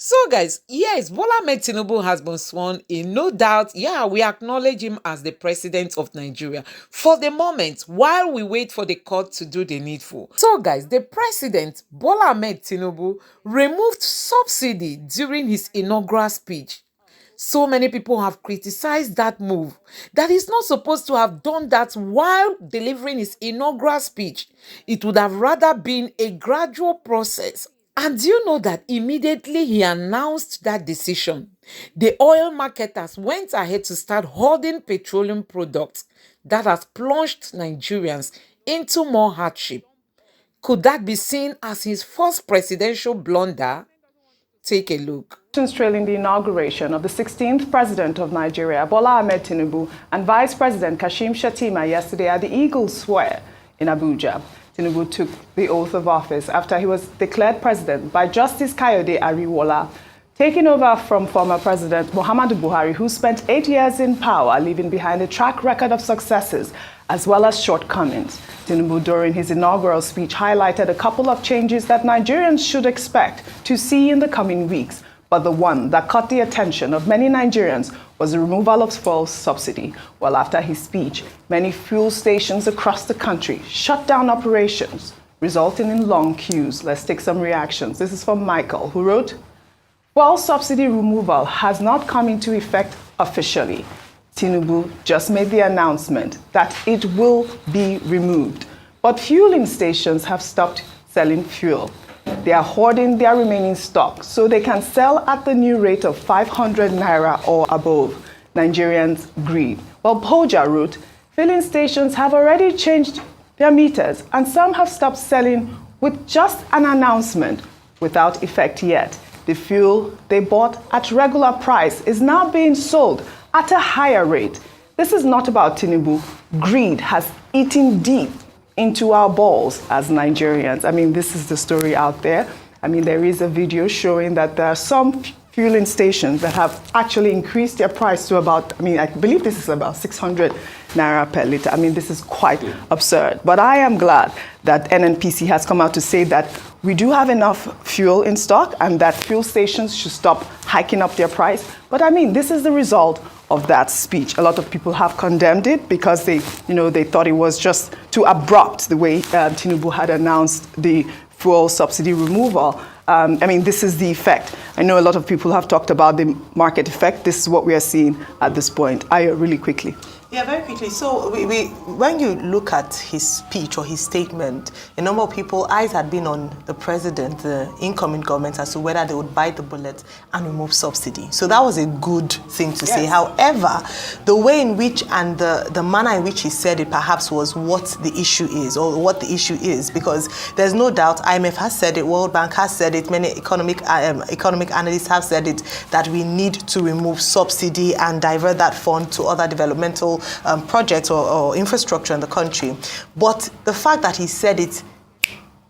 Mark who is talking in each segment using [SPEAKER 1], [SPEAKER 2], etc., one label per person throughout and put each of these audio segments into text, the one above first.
[SPEAKER 1] So guys, yes, Bola Ahmed Tinubu has been sworn in. No doubt, yeah, we acknowledge him as the president of Nigeria for the moment while we wait for the court to do the needful. So guys, the president, Bola Ahmed Tinubu, removed subsidy during his inaugural speech. So many people have criticized that move, that he's not supposed to have done that while delivering his inaugural speech. It would have rather been a gradual process. And do you know that immediately he announced that decision, the oil marketers went ahead to start hoarding petroleum products? That has plunged Nigerians into more hardship. Could that be seen as his first presidential blunder? Take a look.
[SPEAKER 2] Trailing the inauguration of the 16th president of Nigeria, Bola Ahmed Tinubu, and Vice President Kashim Shettima yesterday at the Eagle Square in Abuja. Tinubu took the oath of office after he was declared president by Justice Kayode Ariwola, taking over from former President Muhammadu Buhari, who spent 8 years in power, leaving behind a track record of successes as well as shortcomings. Tinubu, during his inaugural speech, highlighted a couple of changes that Nigerians should expect to see in the coming weeks. But the one that caught the attention of many Nigerians was the removal of fuel subsidy. Well, after his speech, many fuel stations across the country shut down operations, resulting in long queues. Let's take some reactions. This is from Michael, who wrote, "Fuel subsidy removal has not come into effect officially. Tinubu just made the announcement that it will be removed. But fueling stations have stopped selling fuel. They are hoarding their remaining stock so they can sell at the new rate of 500 naira or above. Nigerians greed." Well, Poja wrote, "Filling stations have already changed their meters and some have stopped selling with just an announcement without effect yet. The fuel they bought at regular price is now being sold at a higher rate. This is not about Tinubu. Greed has eaten deep into our balls as Nigerians." I mean, this is the story out there. I mean, there is a video showing that there are some fueling stations that have actually increased their price to about, I believe this is about 600 naira per liter. I mean, this is quite absurd. But I am glad that NNPC has come out to say that we do have enough fuel in stock and that fuel stations should stop hiking up their price. But I mean, this is the result of that speech. A lot of people have condemned it because they thought it was just too abrupt the way Tinubu had announced the fuel subsidy removal. I mean, this is the effect. I know a lot of people have talked about the market effect. This is what we are seeing at this point. Ayo, really quickly.
[SPEAKER 3] Yeah, very quickly. So when you look at his speech or his statement, a number of people's eyes had been on the president, the incoming government, as to whether they would bite the bullet and remove subsidy. So that was a good thing to say. However, the way in which and the manner in which he said it perhaps was what the issue is, or what the issue is, because there's no doubt IMF has said it, World Bank has said it, many economic analysts have said it, that we need to remove subsidy and divert that fund to other developmental projects or infrastructure in the country. But the fact that he said it,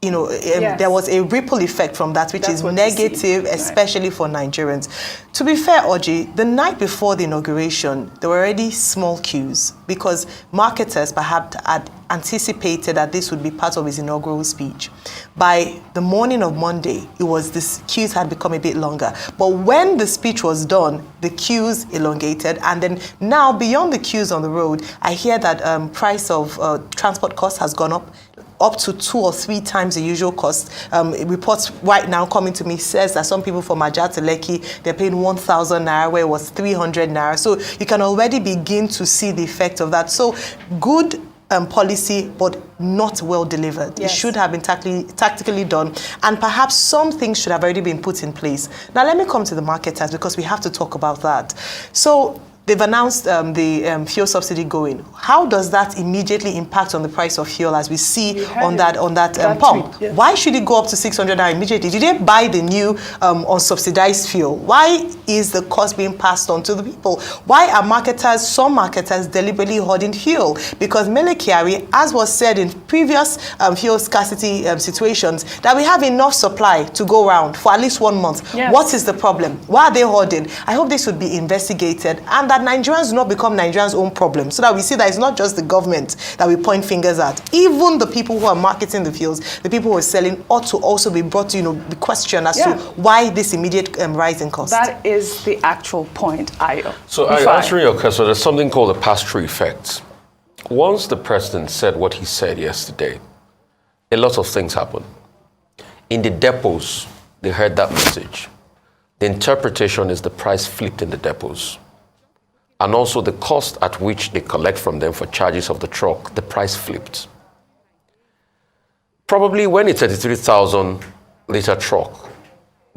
[SPEAKER 3] there was a ripple effect from that, which is negative, especially for Nigerians. To be fair, Oji, the night before the inauguration, there were already small queues because marketers perhaps had anticipated that this would be part of his inaugural speech. By the morning of Monday, this queues had become a bit longer. But when the speech was done, the queues elongated, and then now beyond the queues on the road, I hear that price of transport costs has gone up to 2 or 3 times the usual cost. Reports right now coming to me says that some people from Ajah to Lekki, they're paying 1,000 naira where it was 300 naira. So you can already begin to see the effect of that. So good policy, but not well delivered. Yes. It should have been tactically done, and perhaps some things should have already been put in place. Now let me come to the marketers, because we have to talk about that. So they've announced the fuel subsidy going. How does that immediately impact on the price of fuel, as we see on that pump? Tweet, yes. Why should it go up to 600 naira immediately? Did they buy the new unsubsidized fuel? Why is the cost being passed on to the people? Why are some marketers deliberately hoarding fuel? Because Mele Kyari, as was said in previous fuel scarcity situations, that we have enough supply to go around for at least 1 month. Yes. What is the problem? Why are they hoarding? I hope this would be investigated, and that Nigerians do not become Nigerians' own problem, so that we see that it's not just the government that we point fingers at. Even the people who are marketing the fuels, the people who are selling, ought to also be brought to, be questioned as to why this immediate rise in cost.
[SPEAKER 2] That is the actual point, Ayo.
[SPEAKER 4] So, answering your question, there's something called the pass-through effect. Once the president said what he said yesterday, a lot of things happened. In the depots, they heard that message. The interpretation is the price flipped in the depots. And also the cost at which they collect from them for charges of the truck, the price flipped. Probably when a 33,000 liter truck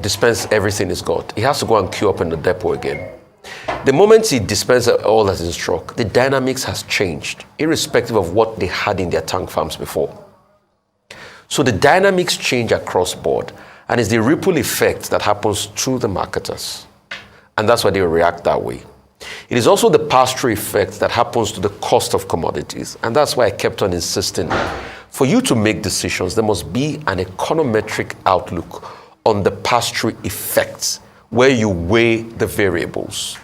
[SPEAKER 4] dispenses everything he's got, he has to go and queue up in the depot again. The moment he dispenses all that's in his truck, the dynamics has changed, irrespective of what they had in their tank farms before. So the dynamics change across board, and it's the ripple effect that happens to the marketers. And that's why they react that way. It is also the pass-through effect that happens to the cost of commodities. And that's why I kept on insisting, for you to make decisions, there must be an econometric outlook on the pass-through effects, where you weigh the variables.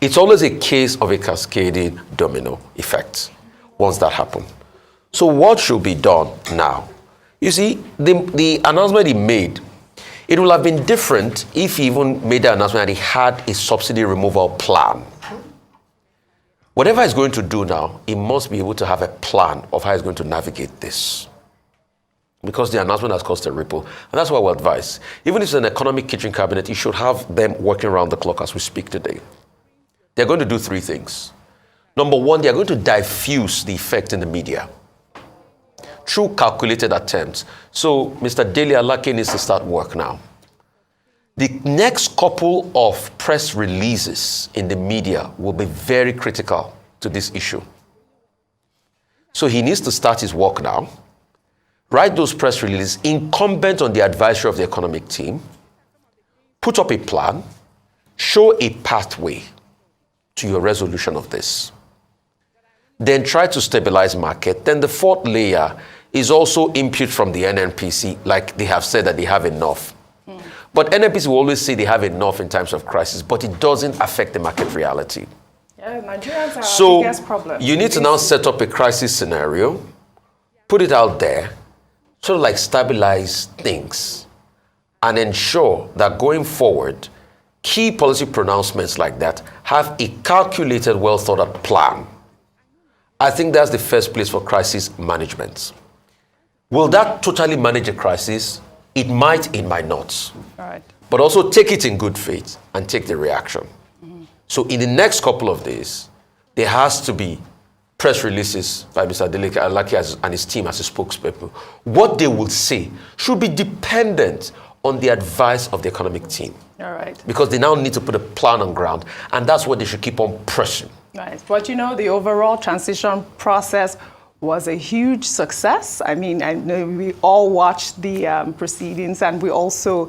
[SPEAKER 4] It's always a case of a cascading domino effect once that happens. So what should be done now? You see, the announcement he made, it would have been different if he even made the announcement that he had a subsidy removal plan. Whatever he's going to do now, he must be able to have a plan of how he's going to navigate this. Because the announcement has caused a ripple. And that's why we advise. Even if it's an economic kitchen cabinet, you should have them working around the clock as we speak today. They're going to do three things. Number one, they're going to diffuse the effect in the media through calculated attempts. So Mr. Dele Alake needs to start work now. The next couple of press releases in the media will be very critical to this issue. So he needs to start his work now. Write those press releases incumbent on the advisory of the economic team. Put up a plan. Show a pathway to your resolution of this. Then try to stabilize market. Then the fourth layer is also input from the NNPC, like they have said that they have enough. But NNPC will always say they have enough in times of crisis, but it doesn't affect the market reality.
[SPEAKER 2] Yeah, Nigerians are our biggest problem.
[SPEAKER 4] You need to now set up a crisis scenario, put it out there, sort of like stabilize things, and ensure that going forward, key policy pronouncements like that have a calculated, well thought out plan. I think that's the first place for crisis management. Will that totally manage a crisis? It might not.
[SPEAKER 2] All right.
[SPEAKER 4] But also take it in good faith and take the reaction. So in the next couple of days, there has to be press releases by Mr. Dele Alake and his team as a spokesperson. What they will say should be dependent on the advice of the economic team.
[SPEAKER 2] All right.
[SPEAKER 4] Because they now need to put a plan on ground, and that's what they should keep on pressing.
[SPEAKER 2] Right. But the overall transition process was a huge success. I mean, I know we all watched the proceedings, and we also,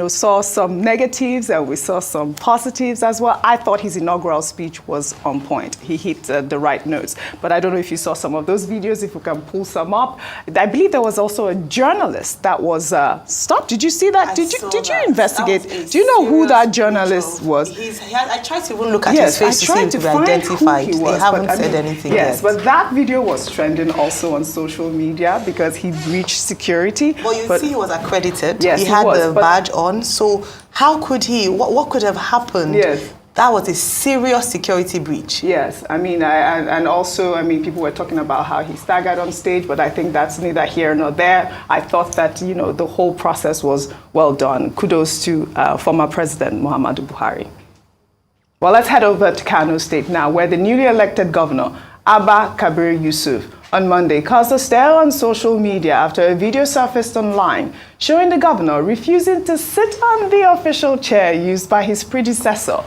[SPEAKER 2] saw some negatives and we saw some positives as well. I thought his inaugural speech was on point. He hit the right notes. But I don't know if you saw some of those videos, if we can pull some up. I believe there was also a journalist that was stopped. Did you see that? Did you investigate? Do you know who that journalist was?
[SPEAKER 3] I tried to even look at his face to see if he was identified. They haven't said anything yet.
[SPEAKER 2] Yes, but that video was trending also on social media because he breached security.
[SPEAKER 3] But you see he was accredited.
[SPEAKER 2] Yes,
[SPEAKER 3] he had the badge on. So how could he, what could have happened?
[SPEAKER 2] Yes.
[SPEAKER 3] That was a serious security breach.
[SPEAKER 2] Yes, I mean, and also, people were talking about how he staggered on stage, but I think that's neither here nor there. I thought that, the whole process was well done. Kudos to former President Muhammadu Buhari. Well, let's head over to Kano State now, where the newly elected governor, Abba Kabir Yusuf, on Monday caused a stir on social media after a video surfaced online showing the governor refusing to sit on the official chair used by his predecessor,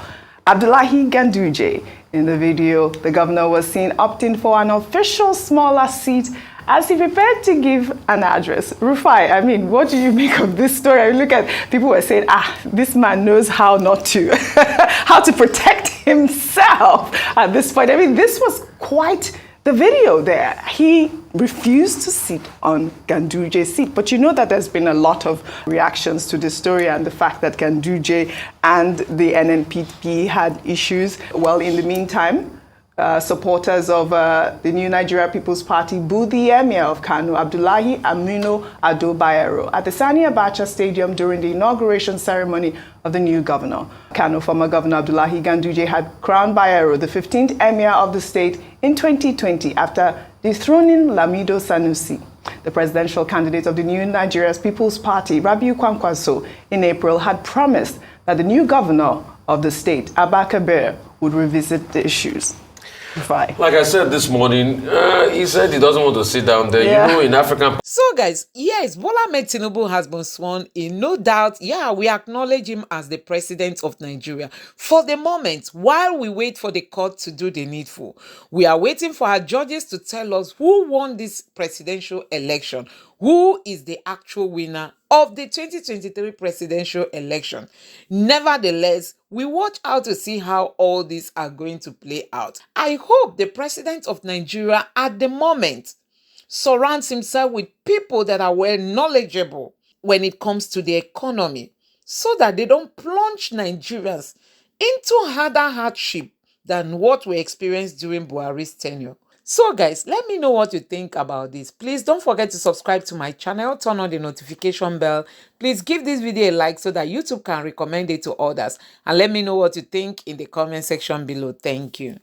[SPEAKER 2] Abdullahi Ganduje. In the video, the governor was seen opting for an official smaller seat as he prepared to give an address. Rufai, what do you make of this story? Look at people were saying, this man knows how not to, how to protect himself at this point. This was quite The video there, he refused to sit on Ganduje's seat. But you know that there's been a lot of reactions to this story and the fact that Ganduje and the NNPP had issues. Well, in the meantime, supporters of the New Nigeria People's Party booed the Emir of Kano, Abdullahi Aminu Ado Bayero, at the Sani Abacha Stadium during the inauguration ceremony of the new governor. Kano former Governor Abdullahi Ganduje had crowned Bayero the 15th Emir of the state in 2020 after dethroning Lamido Sanusi. The presidential candidate of the New Nigeria's People's Party, Rabiu Kwankwaso, in April had promised that the new governor of the state, Abba Kabir, would revisit the issues. Like
[SPEAKER 4] I said this morning, he said he doesn't want to sit down there.
[SPEAKER 2] Yeah.
[SPEAKER 4] You know, in African...
[SPEAKER 1] So guys, yes, Bola Ahmed Tinubu has been sworn in. No doubt, yeah, we acknowledge him as the president of Nigeria. For the moment, while we wait for the court to do the needful, we are waiting for our judges to tell us who won this presidential election, who is the actual winner of the 2023 presidential election. Nevertheless, we watch out to see how all these are going to play out. I hope the president of Nigeria at the moment surrounds himself with people that are well knowledgeable when it comes to the economy, so that they don't plunge Nigerians into harder hardship than what we experienced during Buhari's tenure. So guys, let me know what you think about this. Please don't forget to subscribe to my channel, turn on the notification bell. Please give this video a like so that YouTube can recommend it to others. And let me know what you think in the comment section below. Thank you.